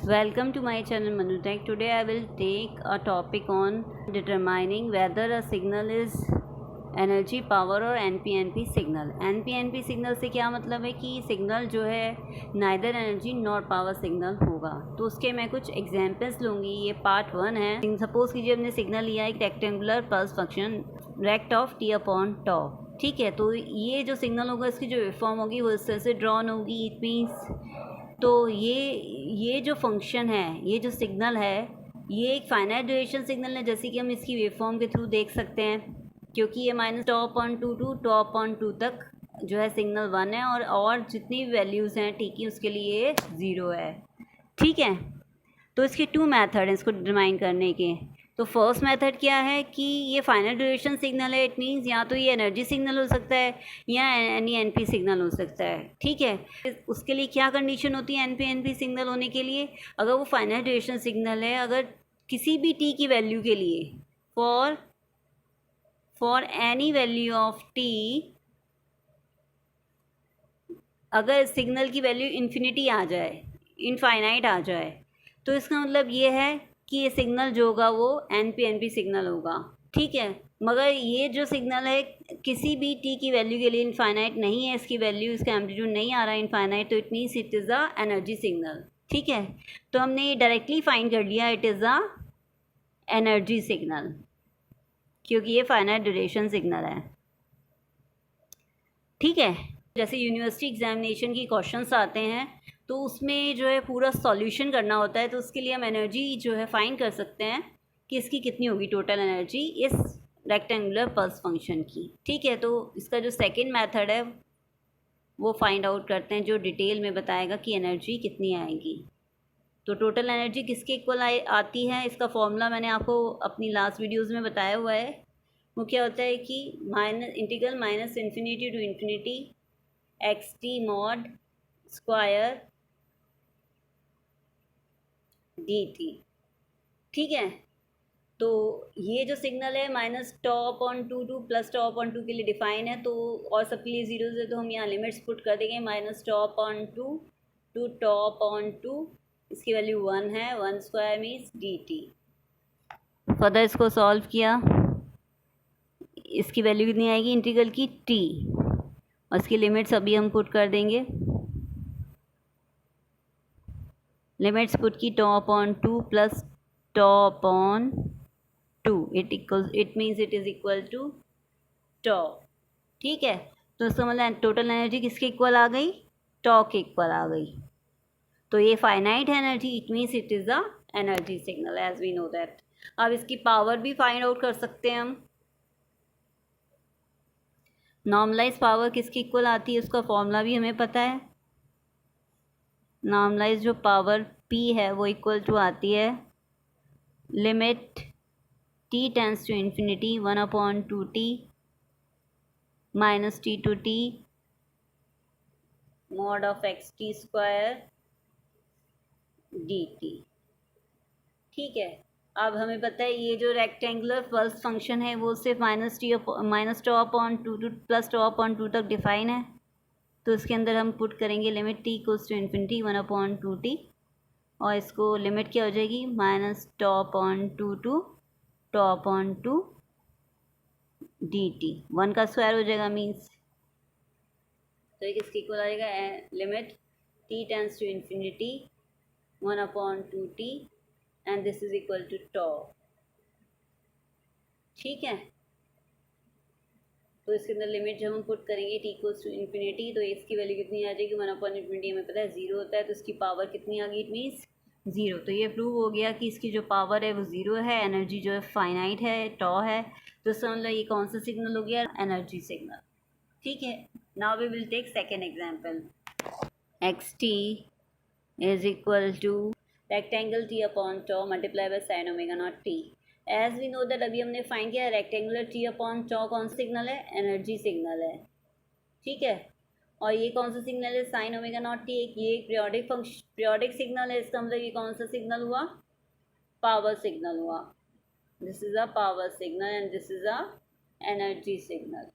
Welcome to my channel Manutech. Today I will take a topic on determining whether a signal is energy power और NPNP signal. NPNP signal से क्या मतलब है कि signal जो है neither energy nor power signal होगा। तो उसके मैं कुछ एग्जांपल्स लूँगी। ये पार्ट 1 है। सपोज कीजिए हमने सिग्नल लिया एक rectangular pulse function rect of T upon tau. ठीक है, तो ये जो सिग्नल होगा इसकी जो वेवफॉर्म होगी वो इस तरह से ड्रॉन होगी। इट मीन्स तो ये जो फंक्शन है, ये जो सिग्नल है, ये एक फाइनाइट ड्यूरेशन सिग्नल है, जैसे कि हम इसकी वेवफॉर्म के थ्रू देख सकते हैं। क्योंकि ये minus tau upon two to tau upon two तक जो है सिग्नल 1 है और जितनी वैल्यूज़ हैं टी की उसके लिए 0 है। ठीक है, तो इसके 2 मेथड हैं इसको डिटरमाइन करने के। तो फर्स्ट मेथड क्या है कि ये फाइनल ड्यूरेशन सिग्नल है। इट मीन्स या तो ये एनर्जी सिग्नल हो सकता है या एनी एनपी सिग्नल हो सकता है। ठीक है, उसके लिए क्या कंडीशन होती है एनपी सिग्नल होने के लिए? अगर वो फाइनल ड्यूरेशन सिग्नल है, अगर किसी भी टी की वैल्यू के लिए for any value of T, अगर सिग्नल की वैल्यू इन्फिनिटी आ जाए, इनफाइनाइट आ जाए, तो इसका मतलब ये है कि ये सिग्नल जो होगा वो एनपी सिग्नल होगा। ठीक है, मगर ये जो सिग्नल है किसी भी टी की वैल्यू के लिए इनफाइनाइट नहीं है, इसकी वैल्यू, इसका एम्पलीट्यूड नहीं आ रहा है इनफाइनाइट, तो it means it is a energy signal. ठीक है, तो हमने ये डायरेक्टली फाइंड कर लिया, it is a energy signal, क्योंकि ये फाइनाइट ड्यूरेशन सिग्नल है। ठीक है, जैसे यूनिवर्सिटी एग्जामिनेशन की क्वेश्चंस आते हैं तो उसमें जो है पूरा सॉल्यूशन करना होता है, तो उसके लिए हम एनर्जी जो है फाइंड कर सकते हैं कि इसकी कितनी होगी टोटल एनर्जी इस रेक्टेंगुलर पल्स फंक्शन की। ठीक है, तो इसका जो सेकंड मेथड है वो फाइंड आउट करते हैं, जो डिटेल में बताएगा कि एनर्जी कितनी आएगी। तो टोटल एनर्जी किसके इक्वल आती है, इसका फॉर्मूला मैंने आपको अपनी लास्ट वीडियोज़ में बताया हुआ है। वो क्या होता है कि integral minus infinity to infinity x t mod square d t. ठीक है, तो ये जो सिग्नल है minus tau upon two to plus tau upon two के लिए डिफाइन है, तो और सबके लिए जीरोज है, तो हम यहाँ लिमिट्स पुट कर देंगे minus tau upon two to tau upon two, इसकी वैल्यू 1 है, 1 square means d t. Further इसको सॉल्व किया, इसकी वैल्यू कितनी आएगी इंटीग्रल की टी, और इसकी लिमिट्स अभी हम पुट कर देंगे। लिमिट्स पुट की tau upon two plus tau upon two, it means it is equal to tau. ठीक है, तो इसका मतलब टोटल एनर्जी किसके इक्वल आ गई, टॉ के इक्वल आ गई। तो ये finite energy, it means it is a energy signal as we know that. अब इसकी पावर भी फाइंड आउट कर सकते हैं हम। नॉर्मलाइज पावर किसकी इक्वल आती है उसका फॉर्मूला भी हमें पता है। नॉर्मलाइज जो पावर P है वो इक्वल टू आती है limit t tends to infinity 1 upon 2t minus t to t mod of x t square d t. ठीक है, अब हमें पता है ये जो रेक्टेंगुलर पल्स फंक्शन है वो सिर्फ minus tau upon two to plus tau upon two तक डिफाइन है, तो इसके अंदर हम पुट करेंगे limit t equals to infinity 1 upon 2t, और इसको लिमिट क्या हो जाएगी minus tau upon two to tau upon two d t, 1 का स्क्वायर हो जाएगा मीन्स, तो ये किसके इक्वल आ जाएगा limit t tends to infinity 1 upon 2t and this is equal to tau. ठीक है, तो इसके अंदर लिमिट जब हम पुट करेंगे t इक्वल्स टू इन्फिनिटी, तो इसकी वैल्यू कितनी आ जाएगी 1 अपॉन इन्फिनिटी, हमें पता है 0 होता है, तो इसकी पावर कितनी आ गई, इट मीन्स 0। तो ये प्रूव हो गया कि इसकी जो पावर है वो 0 है, एनर्जी जो है फाइनाइट है, टॉ है। तो समझ लो ये कौन सा सिग्नल हो गया, एनर्जी सिग्नल। ठीक है, now we will take second example. X t is equal to rectangle t upon tau multiply by sine omega naught t. As we know that अभी हमने फाइंड किया रेक्टेंगुलर टी अपॉन टॉ कौन सा signal है, energy signal है। ठीक है, और ये कौन सा सिग्नल है, साइन ओमेगा नॉट टी, ये पीरियोडिक सिग्नल है, इसका मतलब ये कौन सा सिग्नल हुआ, पावर सिग्नल हुआ। This is a power signal and this is a energy signal.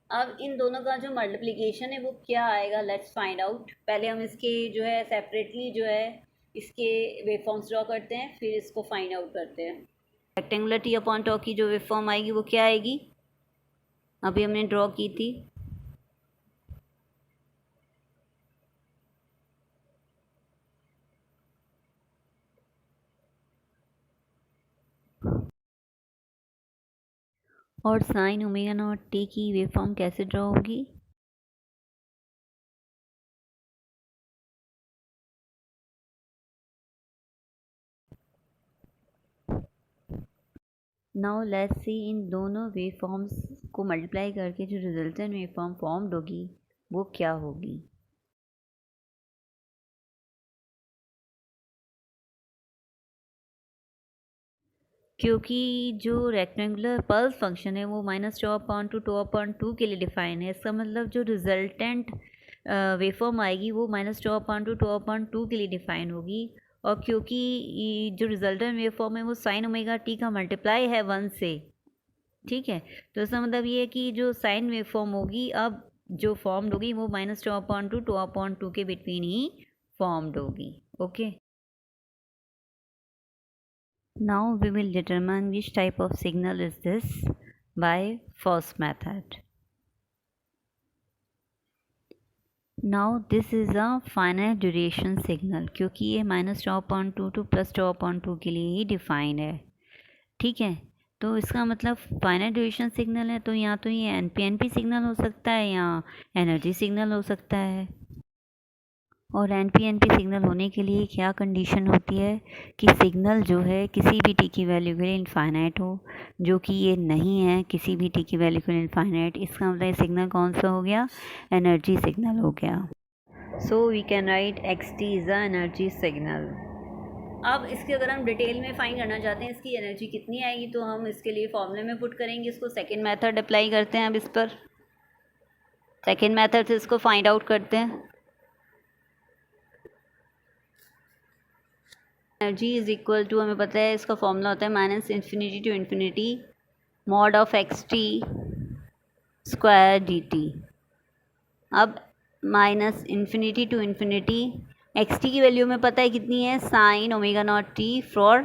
अब इन दोनों का जो मल्टीप्लिकेशन है वो क्या आएगा, लेट्स फाइंड आउट। पहले हम इसके जो है सेपरेटली जो है इसके वेवफॉर्म्स ड्रॉ करते हैं, फिर इसको फाइंड आउट करते हैं। रेक्टेंगुलर टी अपॉन टॉ की जो वेवफॉर्म आएगी वो क्या आएगी, अभी हमने ड्रॉ की थी। और साइन ओमेगा नॉट टी की वेवफॉर्म कैसे ड्रॉ होगी, नाउ लेट्स सी इन दोनों वेवफॉर्म्स को मल्टीप्लाई करके जो रिजल्टेंट वेवफॉर्म फॉर्म्ड होगी वो क्या होगी। क्योंकि जो रेक्टेंगुलर पल्स फंक्शन है वो -2/2 के लिए डिफाइन है, इसका मतलब जो रिजल्टेंट वेवफॉर्म आएगी वो -2/2 के लिए डिफाइन होगी। और क्योंकि जो रिजल्टेंट वेवफॉर्म है वो साइन ओमेगा टी का मल्टीप्लाई है 1 से, ठीक है। तो इसका मतलब ये है कि जो साइन वेवफॉर्म होगी अब जो फॉर्म्ड होगी वो -2/2 के बिटवीन ही फॉर्म्ड होगी। Okay, now we will determine which type of signal is this by first method. Now this is a finite duration signal क्योंकि ये -2/2 to +2/2 के लिए ही डिफाइन है, ठीक है। तो इसका मतलब फाइनाइट ड्यूरेशन सिग्नल है, तो या तो ये NPNP सिग्नल हो सकता है या एनर्जी सिग्नल हो सकता है। और NPNP सिग्नल होने के लिए क्या कंडीशन होती है कि सिग्नल जो है किसी भी टी की वैल्यू के लिए इनफाइनाइट हो, जो कि ये नहीं है किसी भी टी की वैल्यू के लिए इनफाइनाइट। इसका मतलब सिग्नल कौन सा हो गया, एनर्जी सिग्नल हो गया। So we can write xt is a energy signal. अब इसके अगर हम डिटेल में फाइंड करना चाहते हैं इसकी एनर्जी कितनी आएगी, तो हम इसके लिए फॉर्मूले में पुट करेंगे इसको। सेकेंड मेथड अप्लाई करते हैं अब इस पर, सेकेंड मेथड से इसको फाइंड आउट करते हैं। एनर्जी इज इक्वल टू, हमें पता है इसका फॉर्मूला होता है -∞ to ∞ mod of xt square dt। अब -∞ to ∞, xt की वैल्यू में पता है कितनी है, sine omega naught T for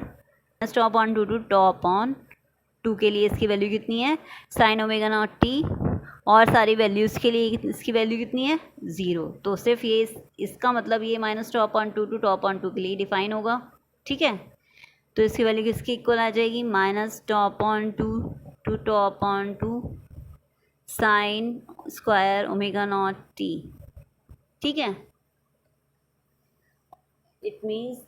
-2/2 to τ/2 के लिए इसकी वैल्यू कितनी है, साइन ओमेगा नॉट टी। और सारी वैल्यूज़ के लिए इसकी वैल्यू कितनी है, 0। तो सिर्फ ये इसका मतलब ये -2/2 to τ/2 के लिए डिफाइन होगा, ठीक है। तो इसकी वैल्यू किसकी इक्वल आ जाएगी, -2/2 to τ/2 sine square omega naught T, ठीक है। It means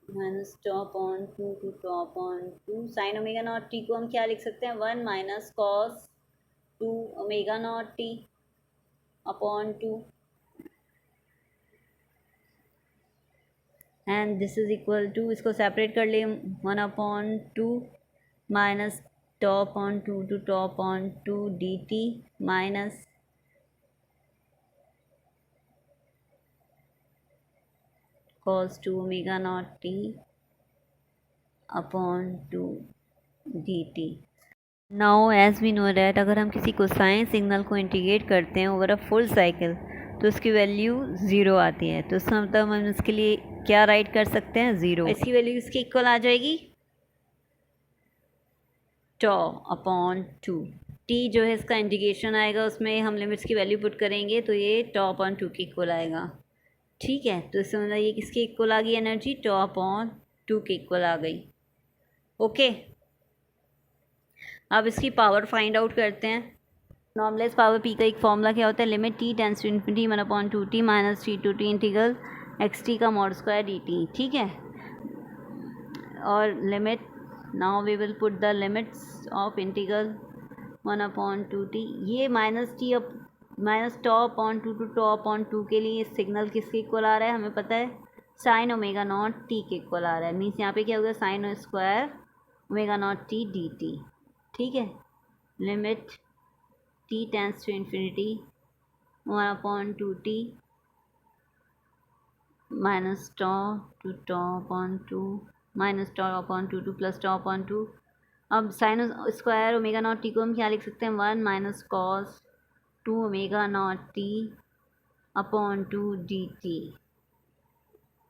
-2/2 to τ/2 sine omega naught T को हम क्या लिख सकते हैं, 1 - cos 2 omega naught T upon 2, and this is equal to, इसको सेपरेट कर ले, 1/2 minus τ/2 to τ/2 dt minus cos 2 omega naught T upon 2 dt। Now as we know that अगर हम किसी कोसाइन सिग्नल को इंटीग्रेट करते हैं ओवर अ फुल साइकिल तो उसकी वैल्यू 0 आती है। तो इसका मतलब हम इसके लिए क्या राइट कर सकते हैं, 0। इसकी वैल्यू इसकी इक्वल आ जाएगी τ/2। टी जो है इसका इंटीग्रेशन आएगा, उसमें हम लिमिट्स की वैल्यू पुट करेंगे तो ये τ/2 के इक्वल आएगा, ठीक है। तो इससे मतलब ये किसके इक्वल आ गई एनर्जी, τ/2 के इक्वल आ गई। ओके, अब इसकी पावर फाइंड आउट करते हैं। नॉर्मलाइज पावर पी का एक फॉर्मूला क्या होता है, limit t tends to infinity 1/2t minus t to t integral xt का मॉड स्क्वायर dt, ठीक है। और limit, now we will put the limits of integral 1/2t। ये -τ/2 to τ/2 के लिए सिग्नल किसके इक्वल आ रहा है, हमें पता है साइन ओमेगा नॉट टी के इक्वल आ रहा है। मीन्स यहाँ पे क्या होगा, sine square omega naught T dt, ठीक है। Limit t tends to infinity 1/2t minus τ to τ/2 minus τ/2 to plus τ/2। अब sine square omega naught T को हम क्या लिख सकते हैं, 1 - cos 2 omega naught T upon 2 d t.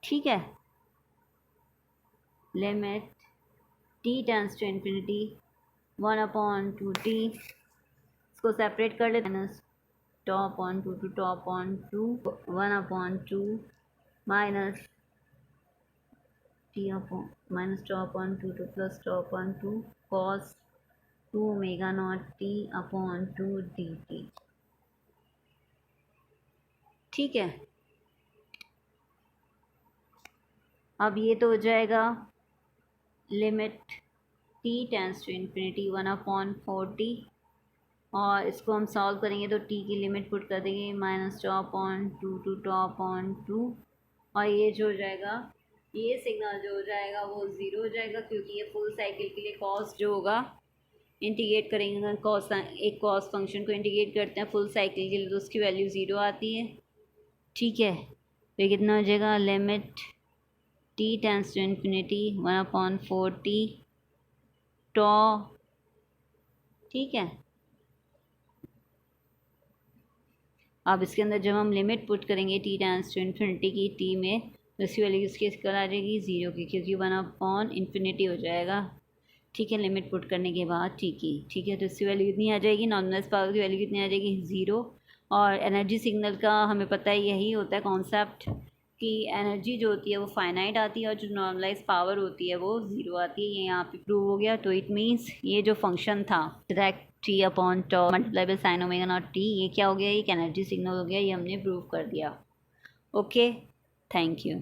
ठीक है, limit t tends to infinity 1 upon 2 t, इसको सेपरेट कर लेते हैं, tau upon two to tau upon two 1 upon 2 minus t upon minus tau upon 2 to plus tau upon 2 cos 2 omega naught T upon 2 d t. ठीक है, अब ये तो हो जाएगा limit t tends to infinity 1 upon 40, और इसको हम सॉल्व करेंगे तो टी की लिमिट पुट कर देंगे minus tau upon 2 to tau upon 2, और ये जो हो जाएगा, ये सिग्नल जो हो जाएगा वो ज़ीरो हो जाएगा, क्योंकि ये फुल साइकिल के लिए कॉस जो होगा इंटीग्रेट करेंगे, कॉस एक कॉस फंक्शन को इंटीग्रेट करते हैं फुल साइकिल के लिए तो उसकी वैल्यू ज़ीरो आती है। ठीक है, तो कितना हो जाएगा, limit t tends to infinity 1 upon 40 tau. ठीक है, अब इसके अंदर जब हम लिमिट पुट करेंगे टी टेंस टू इन्फिनिटी की टी में, तो इसकी वैल्यू इसकी कर आ जाएगी ज़ीरो की, क्योंकि 1 अपॉन इन्फिनिटी हो जाएगा। ठीक है, लिमिट पुट करने के बाद टी की। ठीक है, तो इसकी वैल्यू कितनी आ जाएगी, नॉर्मलाइज पावर की वैल्यू कितनी आ जाएगी, ज़ीरो। और एनर्जी सिग्नल का हमें पता है यही होता है कॉन्सेप्ट कि एनर्जी जो होती है वो फाइनाइट आती है और जो नॉर्मलाइज पावर होती है वो ज़ीरो आती है। ये यहाँ पे प्रूव हो गया। तो इट मीन्स ये जो फंक्शन था direct t upon tau multiply by sine omega naught t, ये क्या हो गया, एक एनर्जी सिग्नल हो गया, ये हमने प्रूव कर दिया। Okay, thank you.